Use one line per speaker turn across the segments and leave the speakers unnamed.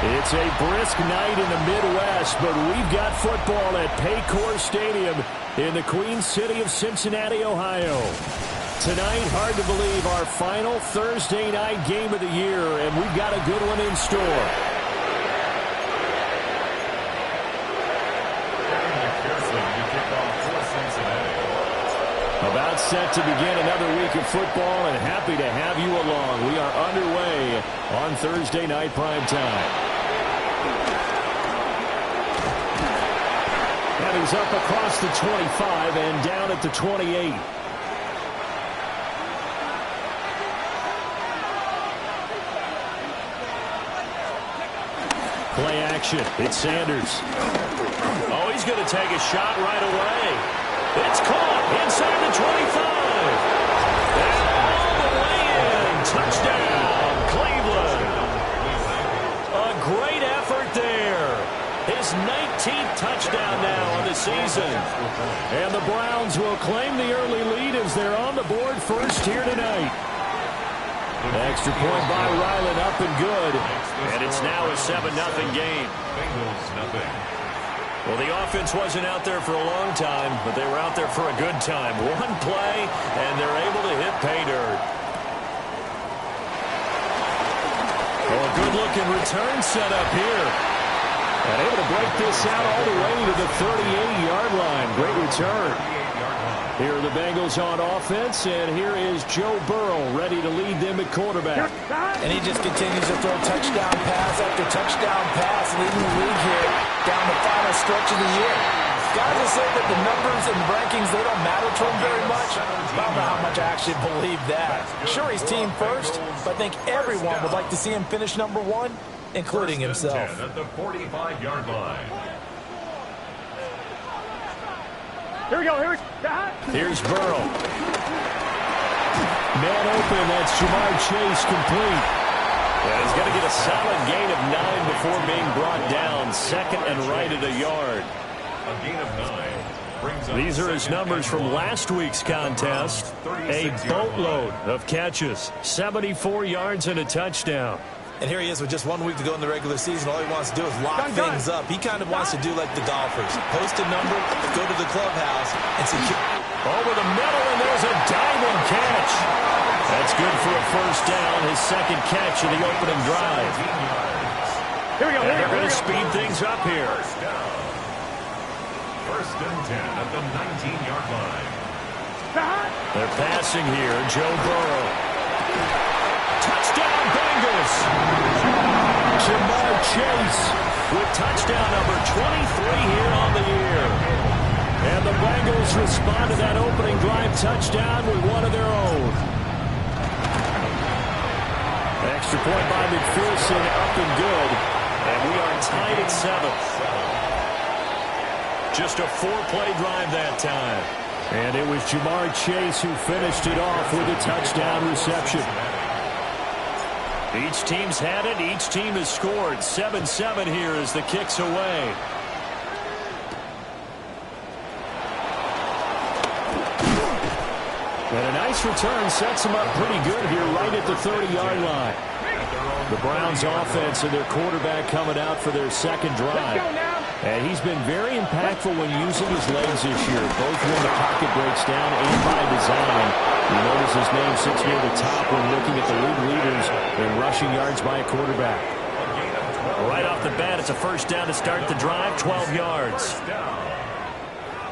It's a brisk night in the Midwest, but we've got football at Paycor Stadium in the Queen City of Cincinnati, Ohio. Tonight, hard to believe, our final Thursday night game of the year, and we've got a good one in store. About set to begin another week of football, and happy to have you along. We are underway on Thursday night prime time. And he's up across the 25 and down at the 28. Play action. It's Sanders. Oh, he's going to take a shot right away. It's caught inside the 25. And all the way in. Touchdown, Cleveland. A great effort there. His 19th touchdown now on the season. And the Browns will claim the early lead as they're on the board first here tonight. Extra point by Ryland, up and good. And it's now a 7-0 game.
Bengals nothing.
Well, the offense wasn't out there for a long time, but they were out there for a good time. One play, and they're able to hit pay dirt. Oh, a good-looking return set up here. And able to break this out all the way to the 38-yard line. Great return. Here are the Bengals on offense, and here is Joe Burrow ready to lead them at quarterback.
And he just continues to throw touchdown pass after touchdown pass, leading the league here down the final stretch of the year. Guys will say that the numbers and rankings, they don't matter to him very much. I don't know how much I actually believe that. Sure, he's team first, but I think everyone would like to see him finish number one, including himself.
At the 45-yard line.
Here we go.
Here's Burrow. Man open, that's Jamar Chase complete. And he's going to get a solid gain of 9 before being brought down. Second and right at a yard.
A gain of 9 brings up.
These are his numbers from last week's contest. A boatload of catches. 74 yards and a touchdown.
And here he is with just 1 week to go in the regular season. All he wants to do is lock things up. He kind of wants to do like the golfers. Post a number, go to the clubhouse, and secure.
Over the middle, and there's a diving catch. That's good for a first down, his second catch of the opening drive.
Here we go.
And they're going to speed things up here.
First and 10 at the 19-yard line.
They're passing here, Joe Burrow. Touchdown, Bengals! Jamar Chase with touchdown number 23 here on the year. And the Bengals respond to that opening drive touchdown with one of their own. Extra point by McPherson, up and good. And we are tied at 7. Just a 4-play drive that time. And it was Jamar Chase who finished it off with a touchdown reception. Each team's had it. Each team has scored. 7-7 here as the kick's away. And a nice return sets them up pretty good here right at the 30-yard line. The Browns offense and their quarterback coming out for their second drive. And he's been very impactful when using his legs this year, both when the pocket breaks down and by design. You notice his name sits near the top when looking at the league leaders in rushing yards by a quarterback. Right off the bat, it's a first down to start the drive, 12 yards.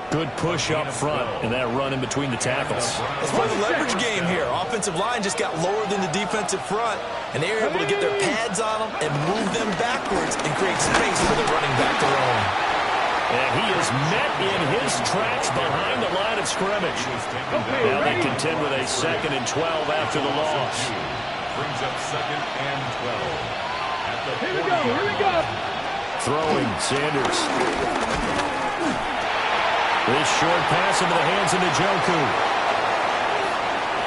Good push up front and that run in between the tackles.
Let's play the leverage game here. Offensive line just got lower than the defensive front, and they were able to get their pads on them and move them backwards and create space for the running back to roam.
And he is met in his tracks behind the line of scrimmage. Now they contend with a 2nd and 12 after the loss.
Brings up 2nd and 12. At the
Here we go.
Throwing, Sanders. This short pass into the hands of Njoku.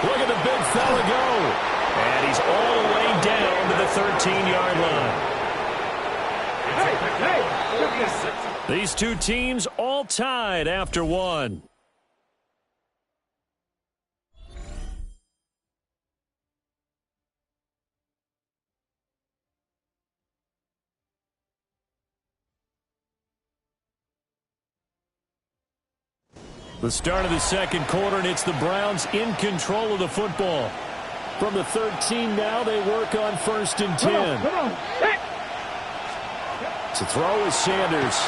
Look at the big fella go. And he's all the way down to the 13-yard line. These two teams all tied after one. The start of the second quarter, and it's the Browns in control of the football. From the 13 now, they work on 1st and 10.
Come on. Hey.
To throw is Sanders.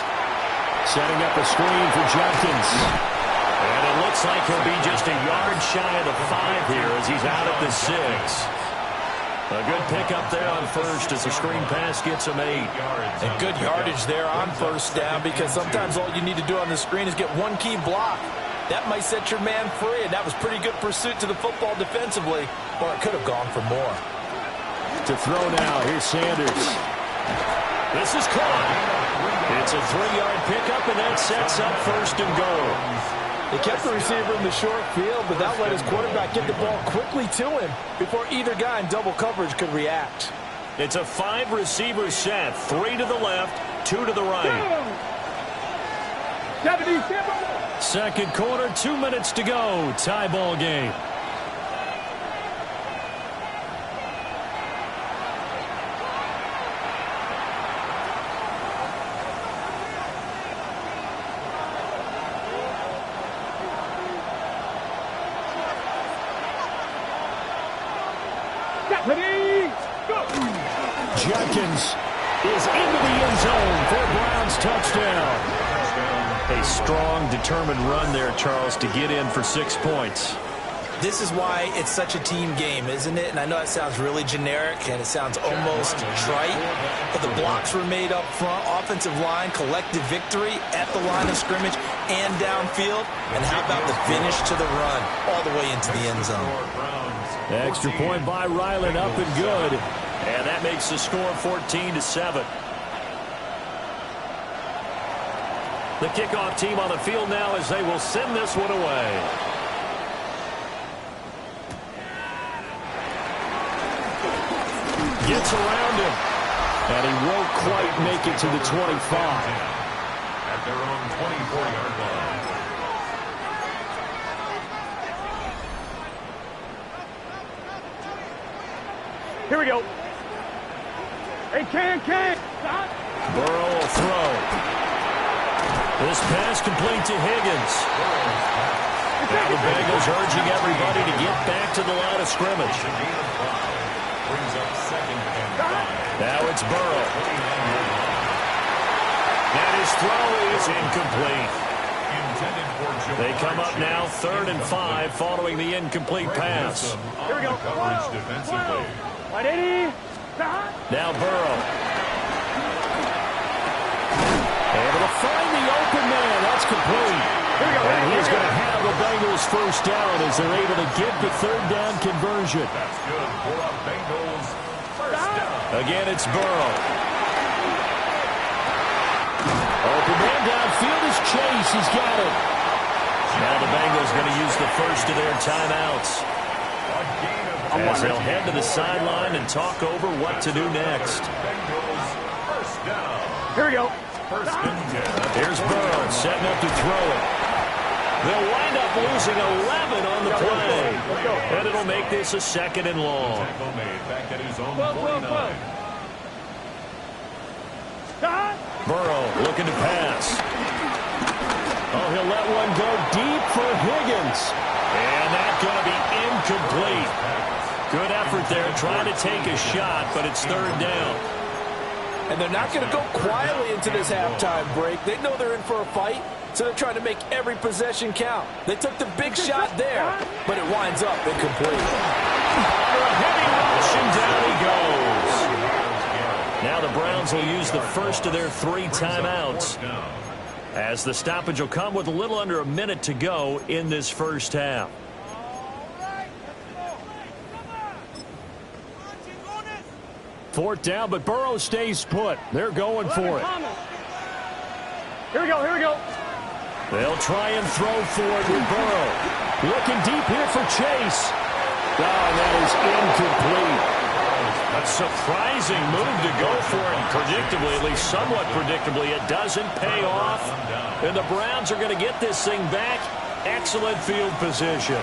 Setting up a screen for Jenkins. And it looks like he'll be just a yard shy of the 5 here as he's out at the 6. A good pickup there on 1st as the screen pass gets him 8.
And good yardage there on 1st down, because sometimes all you need to do on the screen is get one key block. That might set your man free, and that was pretty good pursuit to the football defensively, or it could have gone for more.
To throw now, here's Sanders. This is caught. It's a 3-yard pickup, and that sets up 1st and goal.
They kept the receiver in the short field, but that let his quarterback get the ball quickly to him before either guy in double coverage could react.
It's a 5-receiver set, 3 to the left, 2 to the right.
77.
Second quarter, 2 minutes to go. Tie ball game.
Ready, go.
Jenkins is into the end zone for a Browns touchdown. A strong, determined run there, Charles, to get in for 6 points.
This is why it's such a team game, isn't it? And I know that sounds really generic and it sounds almost trite, but the blocks were made up front, offensive line, collective victory at the line of scrimmage and downfield. And how about the finish to the run all the way into the end zone?
Extra point by Ryland, up and good. And that makes the score 14-7. The kickoff team on the field now as they will send this one away. Gets around him. And he won't quite make it to the 25.
At their own 24-yard line.
Here we go. Hey, can.
Burrow will throw. This pass complete to Higgins. Now the Bengals urging everybody to get back to the line of scrimmage.
Brings up 2nd and 5.
Now it's Burrow. And his throw is incomplete.
Intended for Joe.
They come up now 3rd and 5 following the incomplete pass.
Here we go.
Coverage defensively.
Ready,
Now Burrow. Able to find the open man. That's complete.
Here we go.
And he's going to have the Bengals 1st down as they're able to get the 3rd down conversion.
That's good for a Bengals 1st down.
Again, it's Burrow. Open man downfield is Chase. He's got it. Now the Bengals going to use the first of their timeouts as they'll head to the sideline and talk over what to do next.
Bengals 1st down.
Here we go.
1st and 10.
Here's Burrow setting up to throw it. They'll wind up losing 11 on the play. And it'll make this a 2nd and long.
Tackle made back at his own
12.
49.
Burrow looking to pass. Oh, he'll let one go deep for Higgins. And that's going to be incomplete. Good effort there trying to take a shot, but it's 3rd down.
And they're not going to go quietly into this halftime break. They know they're in for a fight, so they're trying to make every possession count. They took the big shot there, but it winds up incomplete.
After a heavy rush, and down he goes. Now the Browns will use the first of their 3 timeouts, as the stoppage will come with a little under a minute to go in this first half. Fourth down, but Burrow stays put. They're going for it.
Here we go.
They'll try and throw for it with Burrow. Looking deep here for Chase. Oh, that is incomplete. A surprising move to go for it. Predictably, at least somewhat predictably, it doesn't pay off. And the Browns are going to get this thing back. Excellent field position.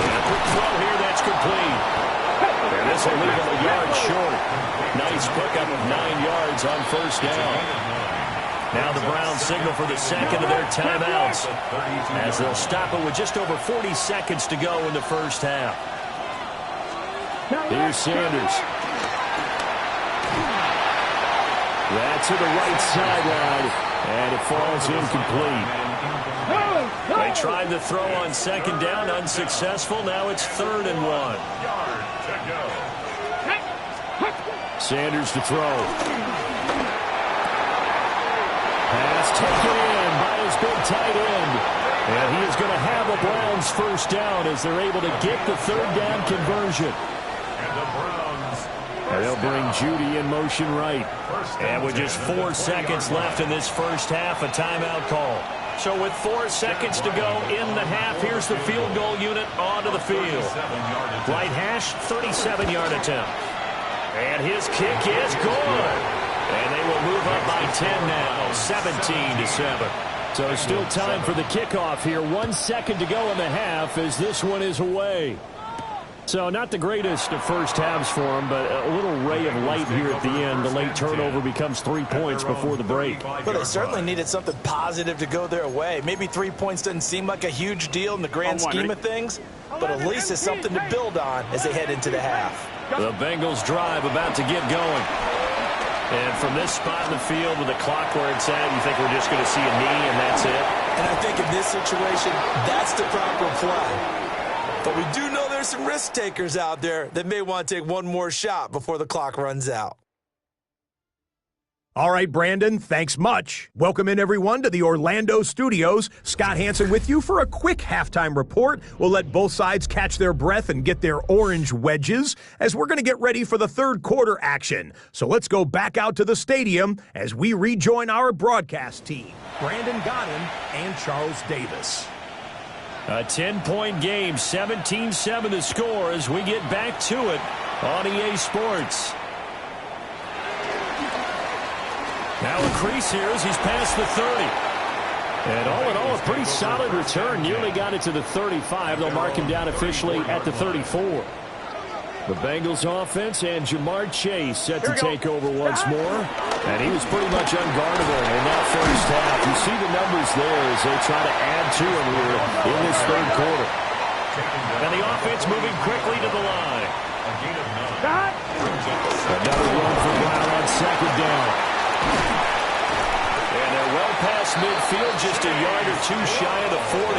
And a quick throw here, that's complete. And this will leave him a yard short. Nice pickup of 9 yards on 1st down. Now the Browns signal for the second of their timeouts as they'll stop it with just over 40 seconds to go in the first half. Here's Sanders. That's to the right sideline, and it falls incomplete. They tried the throw on second down, unsuccessful. Now it's 3rd and 1. Sanders to throw. Pass taken in by his big tight end. And he is going to have a Browns first down as they're able to get the 3rd down conversion. And they'll bring Judy in motion right. And with just 4 seconds left in this first half, a timeout call. So with 4 seconds to go in the half, here's the field goal unit onto the field. Right hash, 37-yard attempt. And his kick is good. And they will move up by 10 now, 17-7. So still time for the kickoff here. 1 second to go in the half as this one is away. So not the greatest of first halves for him, but a little ray of light here at the end. The late turnover becomes 3 points before the break.
Well, they certainly needed something positive to go their way. Maybe 3 points doesn't seem like a huge deal in the grand scheme of things, but at least it's something to build on as they head into the half.
The Bengals drive about to get going. And from this spot in the field with the clock where it's at, you think we're just going to see a knee and that's it?
And I think in this situation, that's the proper play. But we do know there's some risk takers out there that may want to take one more shot before the clock runs out.
All right, Brandon, thanks much. Welcome in, everyone, to the Orlando studios. Scott Hansen with you for a quick halftime report. We'll let both sides catch their breath and get their orange wedges as we're going to get ready for the third quarter action. So let's go back out to the stadium as we rejoin our broadcast team, Brandon Godden and Charles Davis.
A 10-point game, 17-7 the score as we get back to it on EA Sports. Now a crease here as he's past the 30. And all in all, a pretty solid return. Nearly got it to the 35. They'll mark him down officially at the 34. The Bengals offense and Jamar Chase set to take over once more. And he was pretty much unguardable in that first half. You see the numbers there as they try to add to him here in this third quarter. And the offense moving quickly to the line. Another run for Brown on second down. And they're well past midfield, just a yard or two shy of the 40.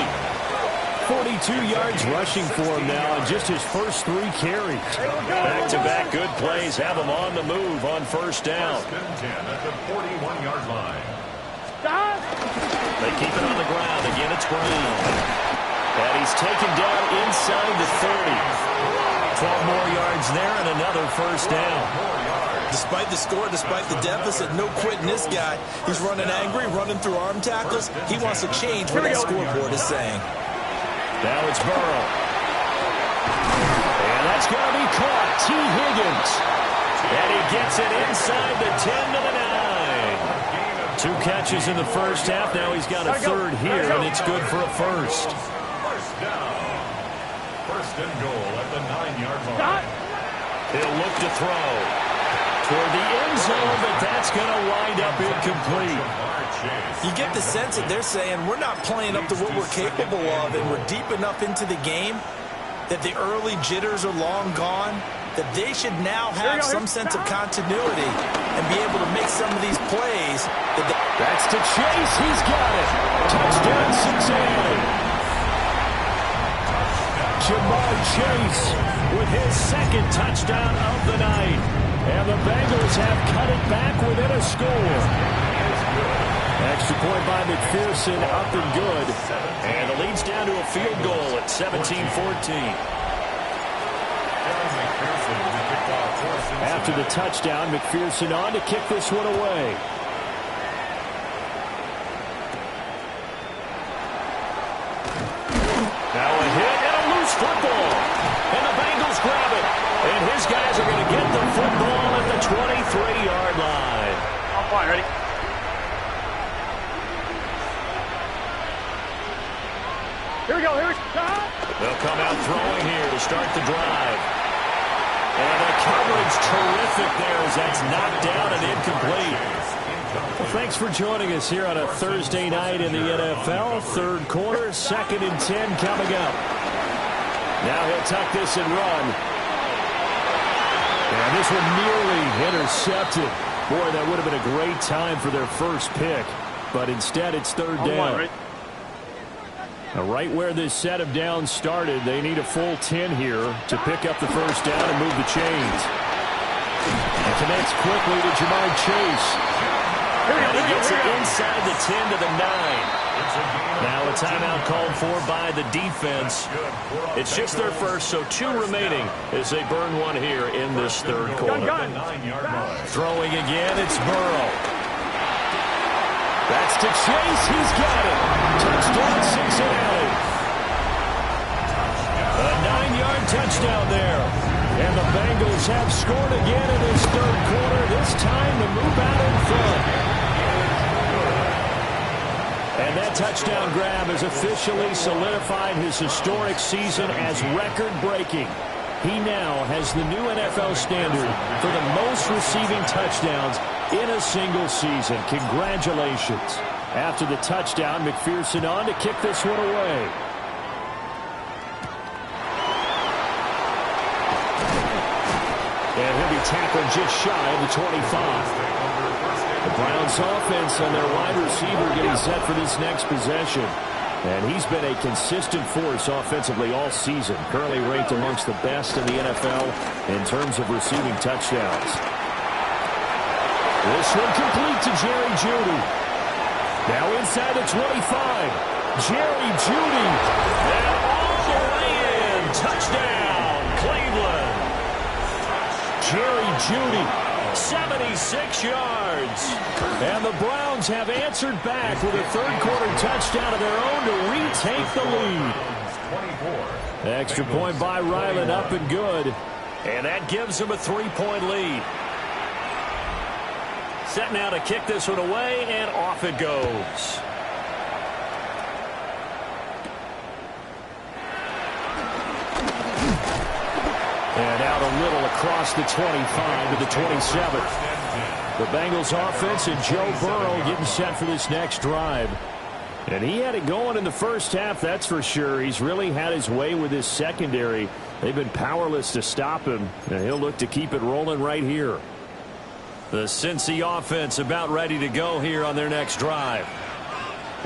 42 yards rushing for him now on just his first 3 carries. Back-to-back good plays have him on the move on first down.
At the 41-yard line.
They keep it on the ground. Again, it's Brown. And he's taken down inside the 30. 12 more yards there and another first down.
Despite the score, despite the deficit, no quitting this guy. He's running angry, running through arm tackles. He wants to change what that scoreboard is saying.
Now it's Burrow. And that's going to be caught. T. Higgins. And he gets it inside the 10 to the 9. 2 catches in the first half. Now he's got a third here, and it's good for a first.
First down. First and goal at the 9-yard line.
He'll look to throw toward the end zone, but that's going to wind up incomplete.
You get the sense that they're saying we're not playing up to what we're capable of, and we're deep enough into the game that the early jitters are long gone, that they should now have some sense of continuity and be able to make some of these plays.
That's to Chase. He's got it. Touchdown, Cincinnati. Jamar Chase with his second touchdown of the night. And the Bengals have cut it back within a score. Extra point by McPherson, up and good. And the lead's down to a field goal at 17-14. After the touchdown, McPherson on to kick this one away. Now a hit and a loose football. And the Bengals grab it. And his guys are going to get the football at the 23-yard line.
I'm fine, ready? Here we go, here we go.
They'll come out throwing here to start the drive. And the coverage terrific there as that's knocked down and incomplete. Well, thanks for joining us here on a Thursday night in the NFL. Third quarter, 2nd and 10 coming up. Now he'll tuck this and run. And this one nearly intercepted. Boy, that would have been a great time for their first pick. But instead, it's third down. Now, right where this set of downs started, they need a full 10 here to pick up the first down and move the chains. And connects quickly to Jamar Chase. And he gets it inside the 10 to the 9. Now a timeout called for by the defense. It's just their first, so 2 remaining as they burn one here in this third quarter. Throwing again, it's Burrow. That's to Chase. He's got it. Touchdown, Cincinnati. A 9-yard touchdown there. And the Bengals have scored again in this third quarter. This time to move out in front. And that touchdown grab has officially solidified his historic season as record-breaking. He now has the new NFL standard for the most receiving touchdowns in a single season. Congratulations. After the touchdown, McPherson on to kick this one away. And he'll be tackled just shy of the 25. The Browns offense and their wide receiver getting set for this next possession. And he's been a consistent force offensively all season. Currently ranked amongst the best in the NFL in terms of receiving touchdowns. This one complete to Jerry Jeudy. Now inside the 25. Jerry Jeudy. And all the way in. Touchdown, Cleveland. Jerry Jeudy. 76 yards. And the Browns have answered back with a third-quarter touchdown of their own to retake the lead. Extra point by Ryland, up and good. And that gives them a 3-point lead. Set now to kick this one away, and off it goes. And out a little across the 25 to the 27. The Bengals offense and Joe Burrow getting set for this next drive. And he had it going in the first half, that's for sure. He's really had his way with his secondary. They've been powerless to stop him, and he'll look to keep it rolling right here. The Cincy offense about ready to go here on their next drive.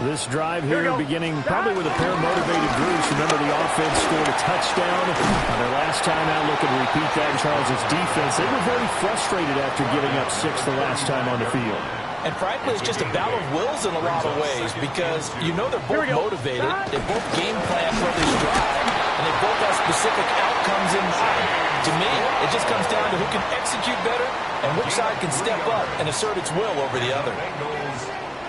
This drive here beginning probably with a pair of motivated groups. Remember, the offense scored a touchdown on their last time out. Looking to repeat that in Charles' defense. They were very frustrated after giving up 6 the last time on the field.
And frankly, it's just a battle of wills in a lot of ways because you know they're both motivated. They both game plan for this drive, and they both have specific outcomes in mind. To me, it just comes down to who can execute better and which side can step up and assert its will over the other.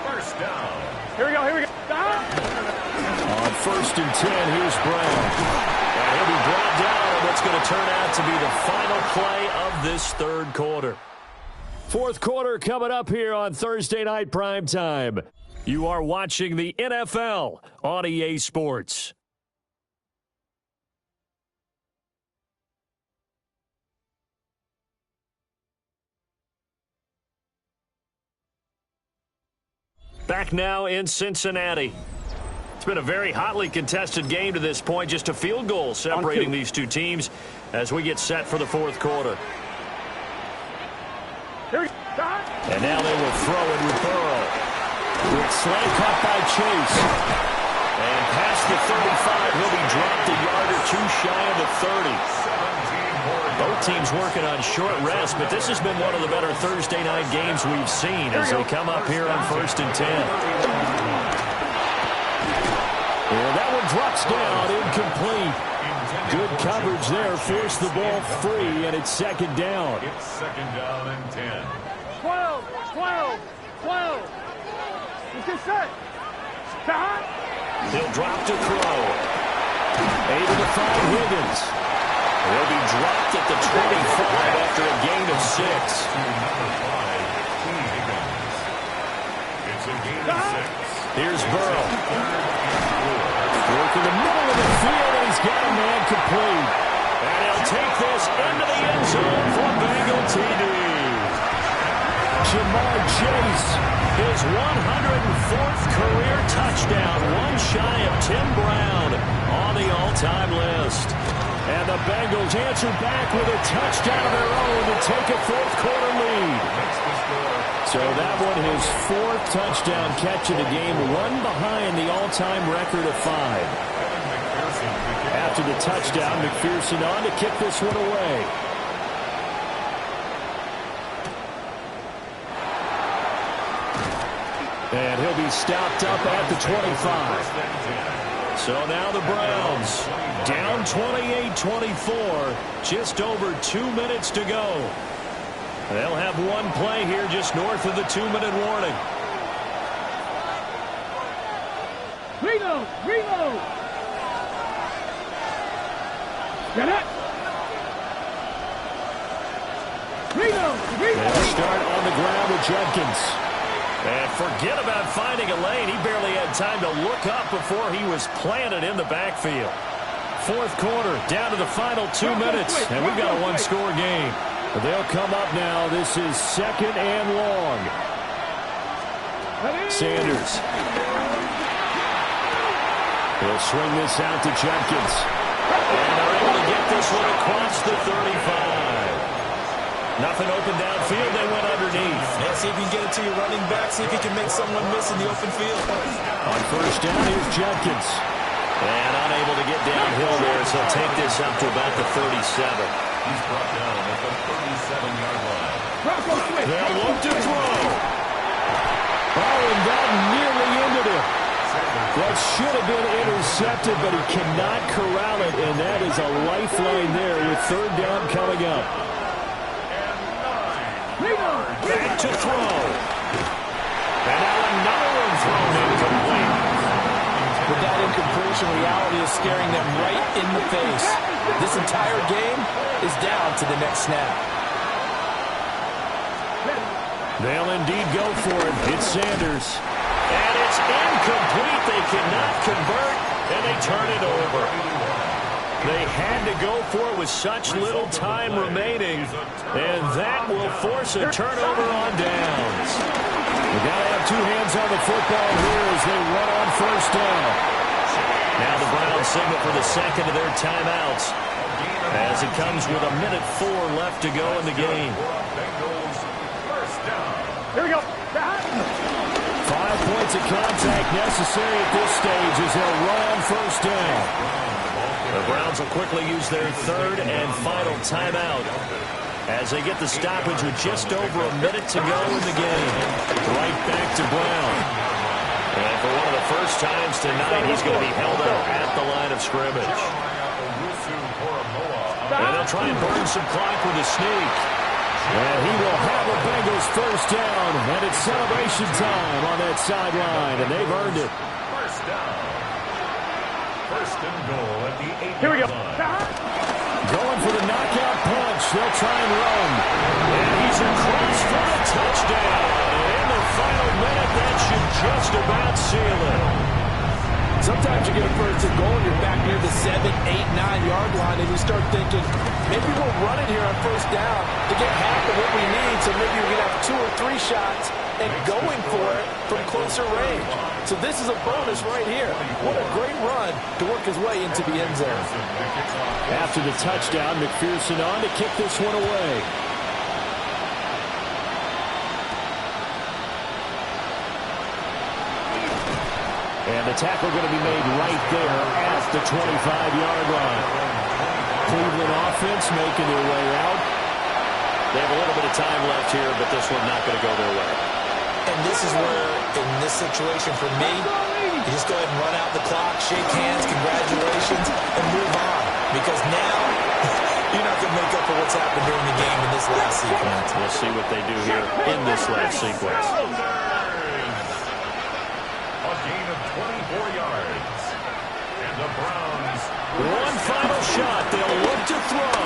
First down.
Here we go, here we go.
On 1st and 10, here's Brown. And he'll be brought down on what's going to turn out to be the final play of this third quarter. Fourth quarter coming up here on Thursday Night Primetime. You are watching the NFL on EA Sports. Back now in Cincinnati. It's been a very hotly contested game to this point. Just a field goal separating these two teams as we get set for the fourth quarter. And now they will throw it with Burrow. With slant caught by Chase. And past the 35, he'll be dropped a yard or two shy of the 30. Both teams working on short rest, but this has been one of the better Thursday night games we've seen as they come up here on 1st and 10. And that one drops down, incomplete. Good coverage there, forced the ball free, and it's 2nd down.
It's 2nd down and 10.
12, 12, 12. Let's get set. Stop.
He'll drop to throw. Able to find Higgins. He'll be dropped at the 25 after a gain of 6.
It's a gain of 6.
Here's Burrow. Work in the middle of the field, and he's got a man complete. And he'll take this into the end zone for Bengal TD. Jamar Chase, his 104th career touchdown, one shy of Tim Brown on the all-time list. And the Bengals answer back with a touchdown of their own to take a fourth-quarter lead. So that one, his fourth touchdown catch of the game, one behind the all-time record of 5. After the touchdown, McPherson on to kick this one away. And he'll be stopped up at the 25. So now the Browns down 28-24, just over 2 minutes to go. They'll have one play here just north of the 2-minute warning.
Reload! Reload! Get it! Reload! Reload!
They'll start on the ground with Jenkins. And forget about finding a lane. He barely had time to look up before he was planted in the backfield. Fourth quarter, down to the final 2 minutes, and we've got a one-score game. They'll come up now. This is second and long. Sanders. He'll swing this out to Jenkins. And they're able to get this one across the 35. Nothing open downfield. They went underneath.
Yeah, see if you can get it to your running back. See if you can make someone miss in the open field.
On first down, here's Jenkins. And unable to get downhill there, so he'll take this up to about the 37.
He's brought down at the 37-yard line.
They'll look to throw. Oh, and that nearly ended it. That should have been intercepted, but he cannot corral it, and that is a lifeline there with third down coming up. Back to throw. And now another one thrown incomplete.
But that incompletion reality is staring them right in the face. This entire game is down to the next snap.
They'll indeed go for it. It's Sanders. And it's incomplete. They cannot convert, and they turn it over. They had to go for it with such little time remaining, and that will force a turnover on downs. We've got to have two hands on the football here as they run on first down. Now the Browns signal for the second of their timeouts as it comes with 1:04 left to go in the game.
Here we go.
5 points of contact necessary at this stage as they'll run on first down. The Browns will quickly use their third and final timeout as they get the stoppage with just over a minute to go in the game. Right back to Brown. And for one of the first times tonight, he's going to be held up at the line of scrimmage. And they'll try and burn some clock with a sneak. And he will have a Bengals first down, and it's celebration time on that sideline, and they've earned it.
First down. First and goal at the 8-yard line.
Here we go.
Going for the knockout punch. They'll try and run. And he's across for a touchdown. And in the final minute, that should just about seal it.
Sometimes you get a first and goal and you're back near the 7, 8, 9-yard line, and you start thinking, maybe we'll run it here on first down to get half of what we need, so maybe we're going to have 2 or 3 shots and going for it from closer range. So this is a bonus right here. What a great run to work his way into the end zone.
After the touchdown, McPherson on to kick this one away. And the tackle going to be made right there at the 25-yard line. Cleveland offense making their way out. They have a little bit of time left here, but this one not going to go their way.
And this is where, in this situation for me, you just go ahead and run out the clock, shake hands, congratulations, and move on. Because now, you're not going to make up for what's happened during the game in this last sequence.
We'll see what they do here in this last sequence.
A gain of 24 yards. And the Browns.
One final shot. They'll look to throw.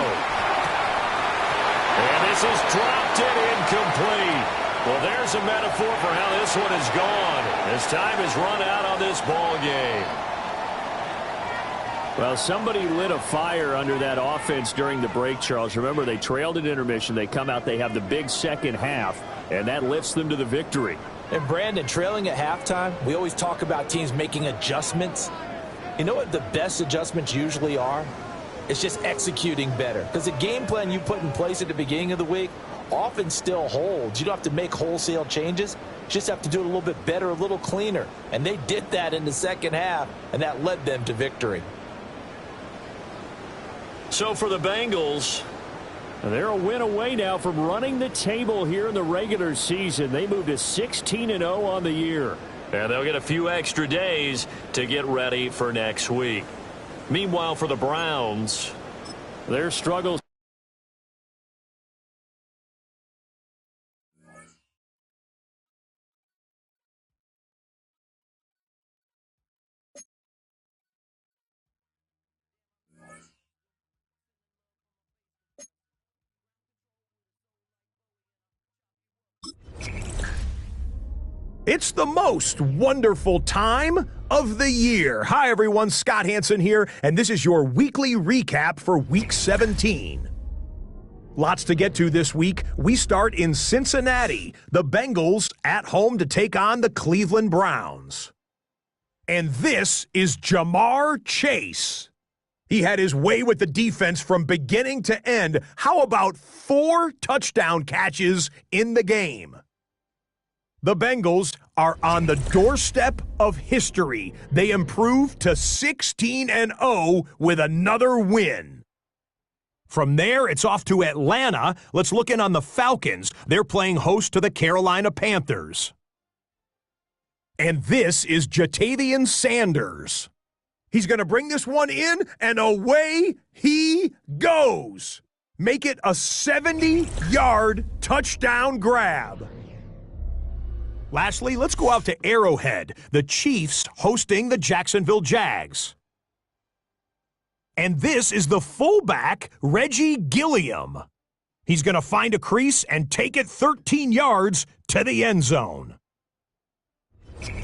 And this is dropped and incomplete. Well, there's a metaphor for how this one is gone. As time has run out on this ball game. Well, somebody lit a fire under that offense during the break, Charles. Remember, they trailed at intermission. They come out. They have the big second half. and that lifts them to the victory.
And Brandon, trailing at halftime, we always talk about teams making adjustments. You know what the best adjustments usually are? It's just executing better. Because the game plan you put in place at the beginning of the week often still holds. You don't have to make wholesale changes. You just have to do it a little bit better, a little cleaner. And they did that in the second half, and that led them to victory.
So for the Bengals, they're a win away now from running the table here in the regular season. They moved to 16-0 on the year. And they'll get a few extra days to get ready for next week. Meanwhile, for the Browns, their struggles.
It's the most wonderful time of the year. Hi, everyone. Scott Hanson here, and this is your weekly recap for Week 17. Lots to get to this week. We start in Cincinnati. The Bengals at home to take on the Cleveland Browns. And this is Jamar Chase. He had his way with the defense from beginning to end. How about 4 touchdown catches in the game? The Bengals are on the doorstep of history. They improved to 16-0 with another win. From there, it's off to Atlanta. Let's look in on the Falcons. They're playing host to the Carolina Panthers. And this is Jatavian Sanders. He's going to bring this one in, and away he goes. Make it a 70-yard touchdown grab. Lastly, let's go out to Arrowhead, the Chiefs hosting the Jacksonville Jags. And this is the fullback, Reggie Gilliam. He's going to find a crease and take it 13 yards to the end zone.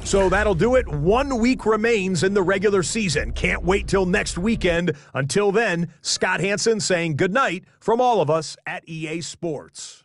So that'll do it. 1 week remains in the regular season. Can't wait till next weekend. Until then, Scott Hanson saying goodnight from all of us at EA Sports.